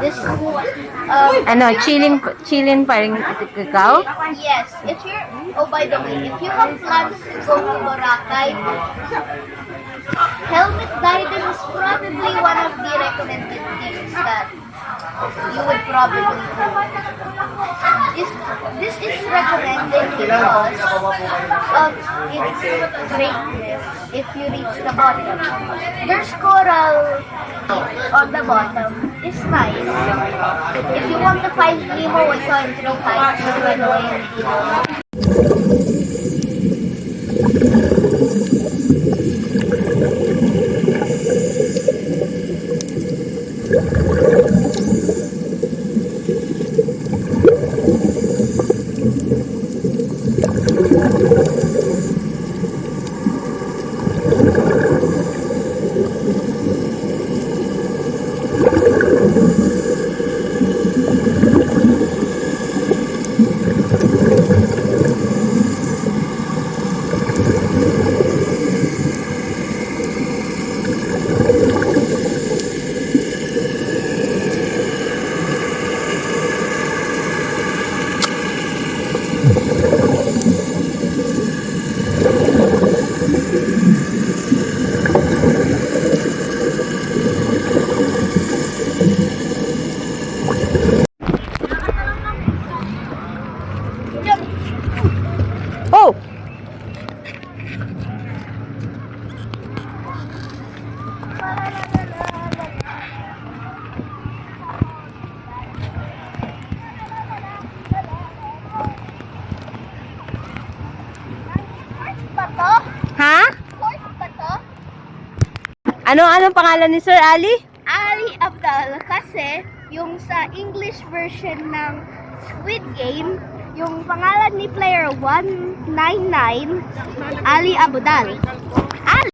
This Ano, chilling pa rin ikaw? yes, if you're, oh by the way, if you have plans to go to Boracay, helmet diving is probably one of the recommended things that you would probably do. This is recommended because of its greatness if you reach the bottom. There's coral on the bottom. It's nice. If you want to find Nemo, I saw him 3 times when Oh! Ha? Anong pangalan ni Sir Ali? Ali Abdal kasi yung sa English version ng Squid Game, yung pangalan ni player 199, Ali Abdal. Ali!